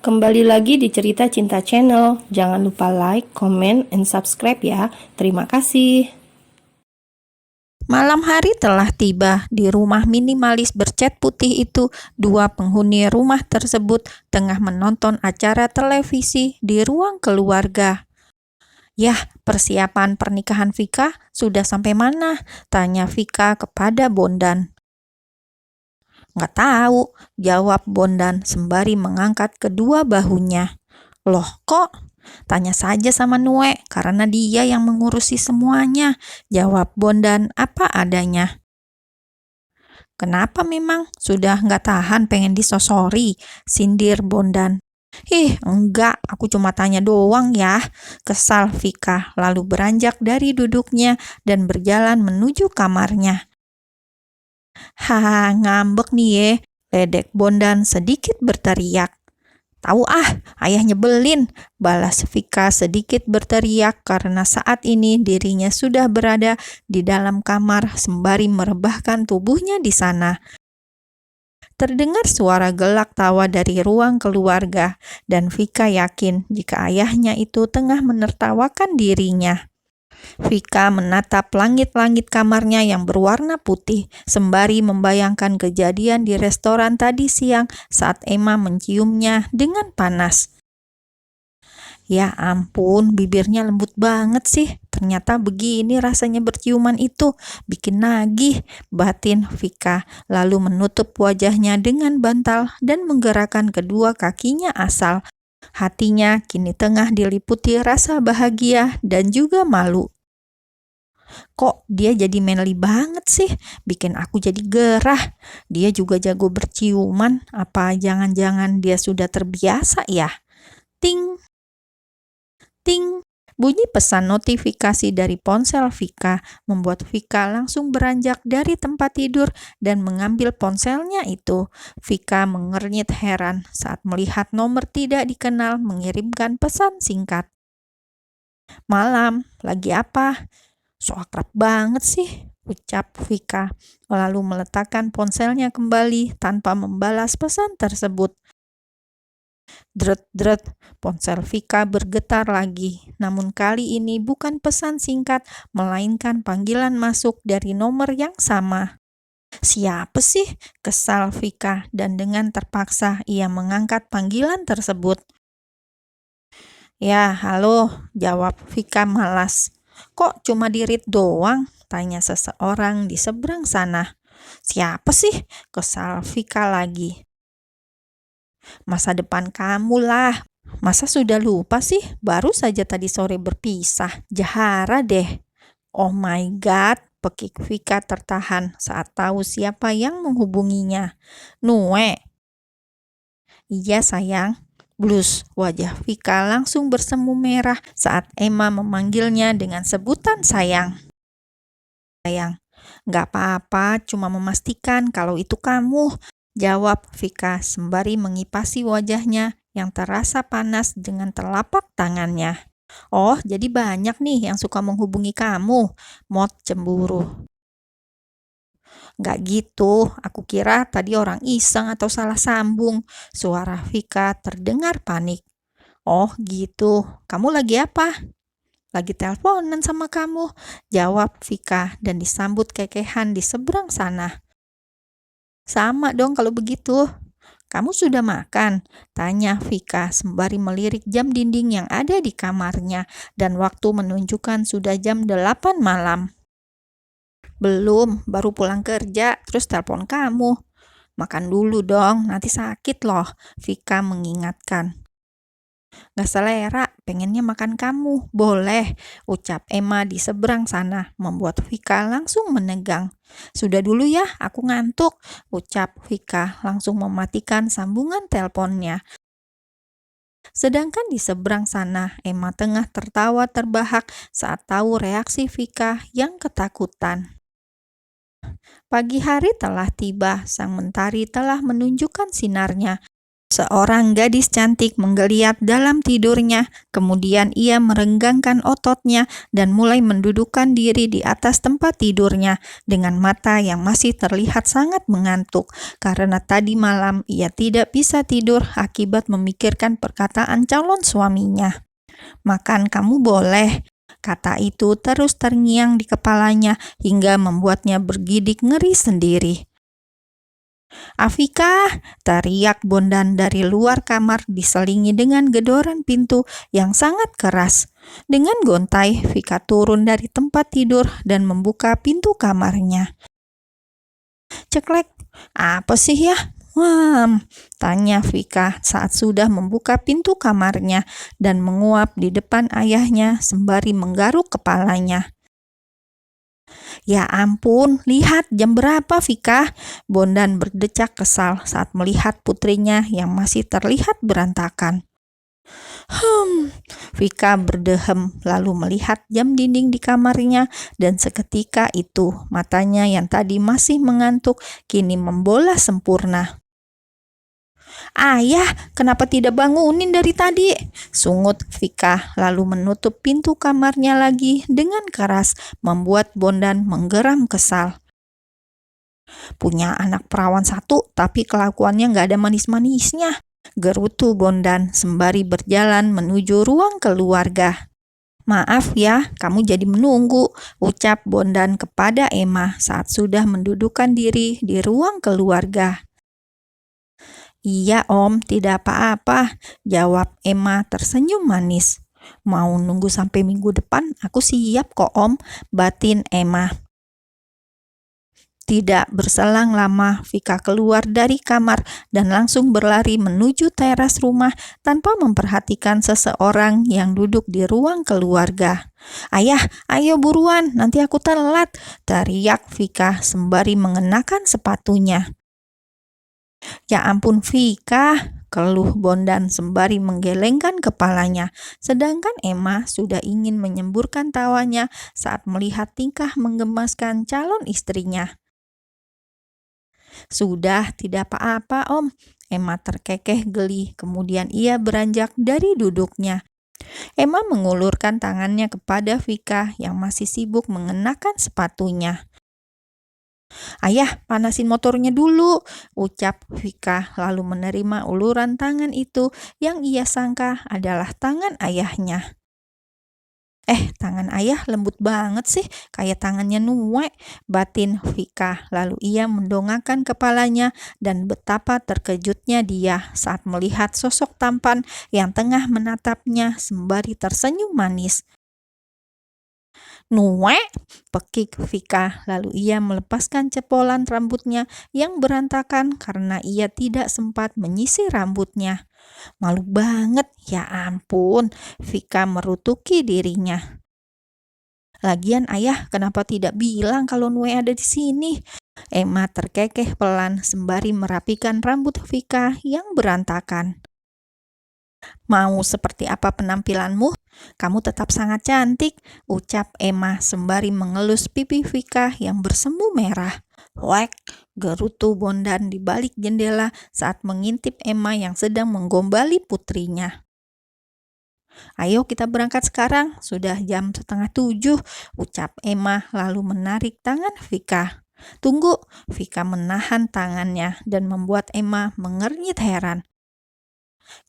Kembali lagi di Cerita Cinta Channel. Jangan lupa like, comment, and subscribe ya. Terima kasih. Malam hari telah tiba. Di rumah minimalis bercat putih itu, dua penghuni rumah tersebut tengah menonton acara televisi di ruang keluarga. Yah, persiapan pernikahan Vika sudah sampai mana? Tanya Vika kepada Bondan. Nggak tahu, jawab Bondan sembari mengangkat kedua bahunya. Loh, kok? Tanya saja sama Nue, karena dia yang mengurusi semuanya, jawab Bondan apa adanya. Kenapa memang? Sudah nggak tahan pengen disosori, sindir Bondan. Enggak, aku cuma tanya doang ya, kesal Vika, lalu beranjak dari duduknya dan berjalan menuju kamarnya. Haha, ngambek nih ye, ledek Bondan sedikit berteriak. Tahu ayah nyebelin, balas Vika sedikit berteriak karena saat ini dirinya sudah berada di dalam kamar sembari merebahkan tubuhnya di sana. Terdengar suara gelak tawa dari ruang keluarga dan Vika yakin jika ayahnya itu tengah menertawakan dirinya. Vika menatap langit-langit kamarnya yang berwarna putih, sembari membayangkan kejadian di restoran tadi siang saat Emma menciumnya dengan panas. Ya ampun, bibirnya lembut banget sih. Ternyata begini rasanya berciuman itu, bikin nagih, batin Vika, lalu menutup wajahnya dengan bantal dan menggerakkan kedua kakinya asal. Hatinya kini tengah diliputi rasa bahagia dan juga malu. Kok dia jadi manly banget sih? Bikin aku jadi gerah. Dia juga jago berciuman. Apa jangan-jangan dia sudah terbiasa ya? Ting, ting. Bunyi pesan notifikasi dari ponsel Vika membuat Vika langsung beranjak dari tempat tidur dan mengambil ponselnya itu. Vika mengernyit heran saat melihat nomor tidak dikenal mengirimkan pesan singkat. Malam, lagi apa? So akrab banget sih, ucap Vika, lalu meletakkan ponselnya kembali tanpa membalas pesan tersebut. Dret-dret, ponsel Vika bergetar lagi, namun kali ini bukan pesan singkat, melainkan panggilan masuk dari nomor yang sama. Siapa sih? Kesal Vika dan dengan terpaksa ia mengangkat panggilan tersebut. Ya, halo, jawab Vika malas. Kok cuma di-read doang? Tanya seseorang di seberang sana. Siapa sih? Kesal Vika lagi. Masa depan kamu lah. Masa sudah lupa sih? Baru saja tadi sore berpisah. Jahara deh. Oh my god, pekik Vika tertahan saat tahu siapa yang menghubunginya. Nue. Iya sayang. Blus, wajah Vika langsung bersemu merah saat Emma memanggilnya dengan sebutan sayang. Sayang, nggak apa-apa, cuma memastikan kalau itu kamu, jawab Vika sembari mengipasi wajahnya yang terasa panas dengan telapak tangannya. Oh, jadi banyak nih yang suka menghubungi kamu, Mot cemburu. Nggak gitu, aku kira tadi orang iseng atau salah sambung. Suara Vika terdengar panik. Oh gitu, kamu lagi apa? Lagi teleponan sama kamu, jawab Vika dan disambut kekehan di seberang sana. Sama dong kalau begitu. Kamu sudah makan? Tanya Vika sembari melirik jam dinding yang ada di kamarnya dan waktu menunjukkan sudah jam 8 malam. Belum, baru pulang kerja, terus telepon kamu. Makan dulu dong, nanti sakit loh, Vika mengingatkan. Gak selera, pengennya makan kamu, boleh, ucap Emma di seberang sana, membuat Vika langsung menegang. Sudah dulu ya, aku ngantuk, ucap Vika langsung mematikan sambungan teleponnya. Sedangkan di seberang sana, Emma tengah tertawa terbahak saat tahu reaksi Vika yang ketakutan. Pagi hari telah tiba, sang mentari telah menunjukkan sinarnya. Seorang gadis cantik menggeliat dalam tidurnya, kemudian ia merenggangkan ototnya dan mulai mendudukkan diri di atas tempat tidurnya dengan mata yang masih terlihat sangat mengantuk karena tadi malam ia tidak bisa tidur akibat memikirkan perkataan calon suaminya. "Makan kamu boleh," kata itu terus terngiang di kepalanya hingga membuatnya bergidik ngeri sendiri. "Afika!" teriak Bondan dari luar kamar diselingi dengan gedoran pintu yang sangat keras. Dengan gontai, Vika turun dari tempat tidur dan membuka pintu kamarnya. "Ceklek, apa sih ya?" tanya Vika saat sudah membuka pintu kamarnya dan menguap di depan ayahnya sembari menggaruk kepalanya. "Ya ampun, lihat jam berapa, Vika?" Bondan berdecak kesal saat melihat putrinya yang masih terlihat berantakan. Vika berdehem lalu melihat jam dinding di kamarnya dan seketika itu matanya yang tadi masih mengantuk kini membola sempurna. "Ayah, kenapa tidak bangunin dari tadi?" sungut Vika lalu menutup pintu kamarnya lagi dengan keras, membuat Bondan menggeram kesal. "Punya anak perawan satu tapi kelakuannya nggak ada manis-manisnya," gerutu Bondan sembari berjalan menuju ruang keluarga. "Maaf ya, kamu jadi menunggu," ucap Bondan kepada Emma saat sudah mendudukkan diri di ruang keluarga. "Iya Om, tidak apa-apa," jawab Emma tersenyum manis. "Mau nunggu sampai minggu depan? Aku siap kok Om," batin Emma. Tidak berselang lama, Vika keluar dari kamar dan langsung berlari menuju teras rumah tanpa memperhatikan seseorang yang duduk di ruang keluarga. "Ayah, ayo buruan, nanti aku telat," teriak Vika sembari mengenakan sepatunya. "Ya ampun Vika," keluh Bondan sembari menggelengkan kepalanya, sedangkan Emma sudah ingin menyemburkan tawanya saat melihat tingkah menggemaskan calon istrinya. "Sudah, tidak apa-apa Om," Emma terkekeh geli, kemudian ia beranjak dari duduknya. Emma mengulurkan tangannya kepada Vika yang masih sibuk mengenakan sepatunya. "Ayah, panasin motornya dulu," ucap Vika lalu menerima uluran tangan itu yang ia sangka adalah tangan ayahnya. Tangan ayah lembut banget sih, kayak tangannya Nue," batin Vika lalu ia mendongakkan kepalanya dan betapa terkejutnya dia saat melihat sosok tampan yang tengah menatapnya sembari tersenyum manis. "Nue!" pekik Vika lalu ia melepaskan cepolan rambutnya yang berantakan karena ia tidak sempat menyisir rambutnya. "Malu banget, ya ampun," Vika merutuki dirinya. "Lagian ayah kenapa tidak bilang kalau Nue ada di sini?" Emma terkekeh pelan sembari merapikan rambut Vika yang berantakan. "Mau seperti apa penampilanmu? Kamu tetap sangat cantik," ucap Emma sembari mengelus pipi Vika yang bersemu merah. "Wek," gerutu Bondan di balik jendela saat mengintip Emma yang sedang menggombali putrinya. "Ayo kita berangkat sekarang, sudah jam 6:30, ucap Emma lalu menarik tangan Vika. "Tunggu," Vika menahan tangannya dan membuat Emma mengernyit heran.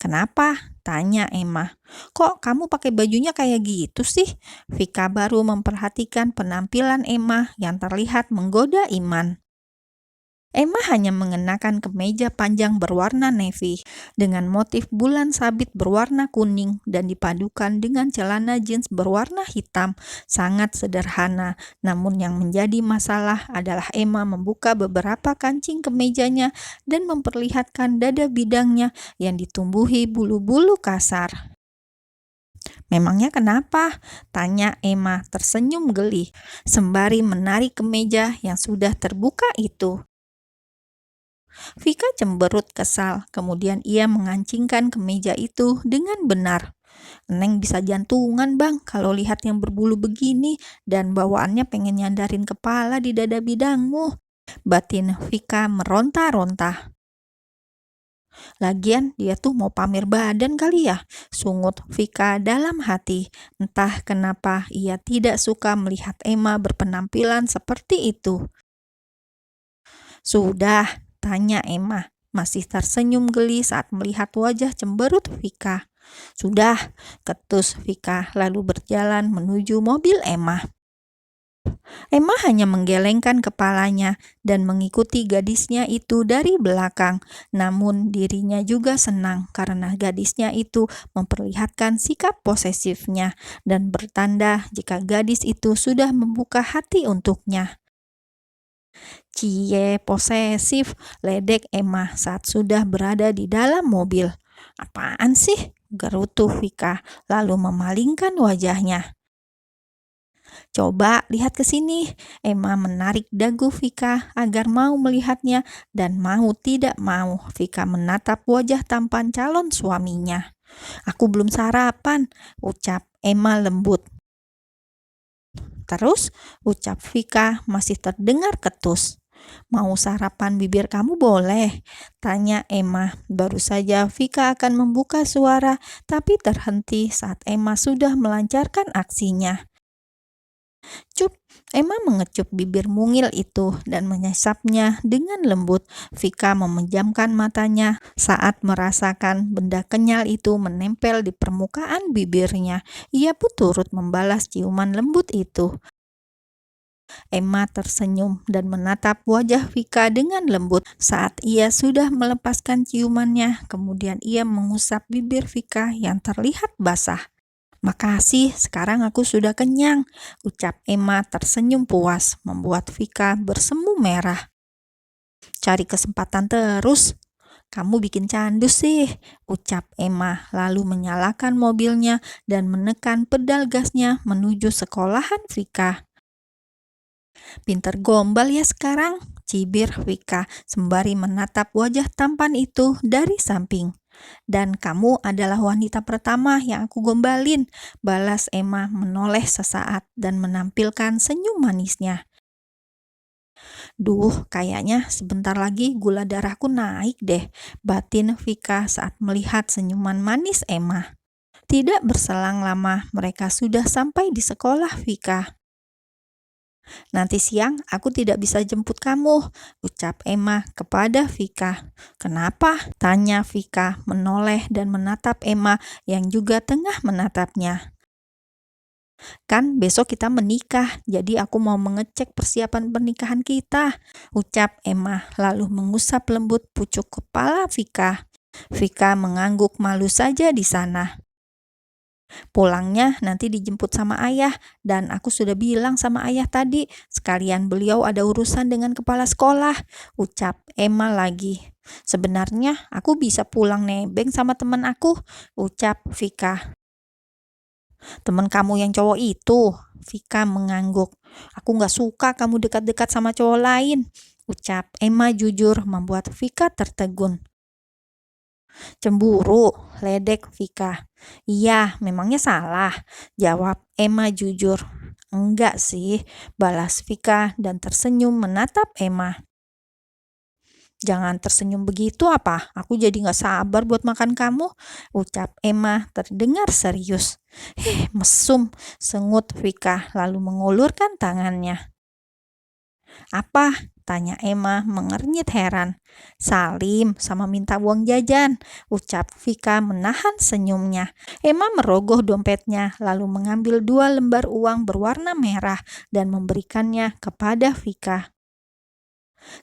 "Kenapa?" tanya Emma. "Kok kamu pakai bajunya kayak gitu sih?" Vika baru memperhatikan penampilan Emma yang terlihat menggoda iman. Emma hanya mengenakan kemeja panjang berwarna navy dengan motif bulan sabit berwarna kuning dan dipadukan dengan celana jeans berwarna hitam. Sangat sederhana, namun yang menjadi masalah adalah Emma membuka beberapa kancing kemejanya dan memperlihatkan dada bidangnya yang ditumbuhi bulu-bulu kasar. "Memangnya kenapa?" tanya Emma tersenyum geli, sembari menarik kemeja yang sudah terbuka itu. Vika cemberut kesal, kemudian ia mengancingkan kemeja itu dengan benar. "Neng bisa jantungan bang kalau lihat yang berbulu begini dan bawaannya pengen nyandarin kepala di dada bidangmu," batin Vika meronta-ronta. Lagian dia tuh mau pamer badan kali ya, sungut Vika dalam hati. Entah kenapa ia tidak suka melihat Emma berpenampilan seperti itu. Sudah, tanya Emma, masih tersenyum geli saat melihat wajah cemberut Vika. Sudah, ketus Vika lalu berjalan menuju mobil Emma. Emma hanya menggelengkan kepalanya dan mengikuti gadisnya itu dari belakang. Namun dirinya juga senang karena gadisnya itu memperlihatkan sikap posesifnya dan bertanda jika gadis itu sudah membuka hati untuknya. Cie, posesif, ledek Emma saat sudah berada di dalam mobil. Apaan sih? Gerutu Vika lalu memalingkan wajahnya. Coba lihat ke sini. Emma menarik dagu Vika agar mau melihatnya dan mau tidak mau Vika menatap wajah tampan calon suaminya. Aku belum sarapan, ucap Emma lembut. Terus ucap Vika masih terdengar ketus. Mau sarapan bibir kamu boleh? Tanya Emma. Baru saja Vika akan membuka suara, tapi terhenti saat Emma sudah melancarkan aksinya. Cup, Emma mengecup bibir mungil itu dan menyesapnya dengan lembut. Vika memejamkan matanya saat merasakan benda kenyal itu menempel di permukaan bibirnya. Ia pun turut membalas ciuman lembut itu. Emma tersenyum dan menatap wajah Vika dengan lembut saat ia sudah melepaskan ciumannya. Kemudian ia mengusap bibir Vika yang terlihat basah. Makasih, sekarang aku sudah kenyang, ucap Emma tersenyum puas, membuat Vika bersemu merah. Cari kesempatan terus, kamu bikin candu sih, ucap Emma lalu menyalakan mobilnya dan menekan pedal gasnya menuju sekolahan Vika. Pinter gombal ya sekarang, cibir Vika sembari menatap wajah tampan itu dari samping. Dan kamu adalah wanita pertama yang aku gombalin, balas Emma menoleh sesaat dan menampilkan senyum manisnya. Duh, kayaknya sebentar lagi gula darahku naik deh, batin Vika saat melihat senyuman manis Emma. Tidak berselang lama, mereka sudah sampai di sekolah Vika. Nanti siang aku tidak bisa jemput kamu, ucap Emma kepada Vika. Kenapa? Tanya Vika menoleh dan menatap Emma yang juga tengah menatapnya. Kan besok kita menikah, jadi aku mau mengecek persiapan pernikahan kita, ucap Emma lalu mengusap lembut pucuk kepala Vika. Vika mengangguk malu saja di sana. Pulangnya nanti dijemput sama ayah dan aku sudah bilang sama ayah tadi sekalian beliau ada urusan dengan kepala sekolah, ucap Emma lagi. Sebenarnya aku bisa pulang nebeng sama teman aku, ucap Vika. Teman kamu yang cowok itu, Vika mengangguk. Aku gak suka kamu dekat-dekat sama cowok lain, ucap Emma jujur membuat Vika tertegun. Cemburu, ledek Vika. Iya, memangnya salah, jawab Emma jujur. Enggak sih, balas Vika dan tersenyum menatap Emma. Jangan tersenyum begitu apa, aku jadi gak sabar buat makan kamu, ucap Emma terdengar serius. Mesum, sengut Vika lalu mengulurkan tangannya. Apa? Tanya Emma mengernyit heran. Salim sama minta uang jajan, ucap Vika menahan senyumnya. Emma merogoh dompetnya lalu mengambil 2 lembar uang berwarna merah dan memberikannya kepada Vika.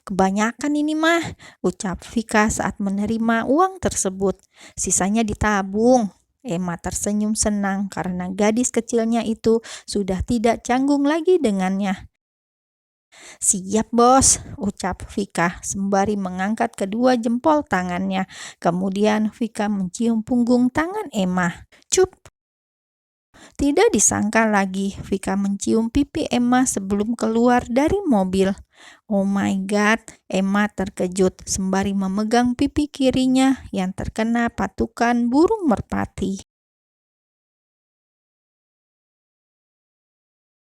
Kebanyakan ini mah, ucap Vika saat menerima uang tersebut. Sisanya ditabung. Emma tersenyum senang karena gadis kecilnya itu sudah tidak canggung lagi dengannya. Siap bos, ucap Vika sembari mengangkat kedua jempol tangannya. Kemudian Vika mencium punggung tangan Emma. Cup. Tidak disangka lagi Vika mencium pipi Emma sebelum keluar dari mobil. Oh my god, Emma terkejut sembari memegang pipi kirinya yang terkena patukan burung merpati.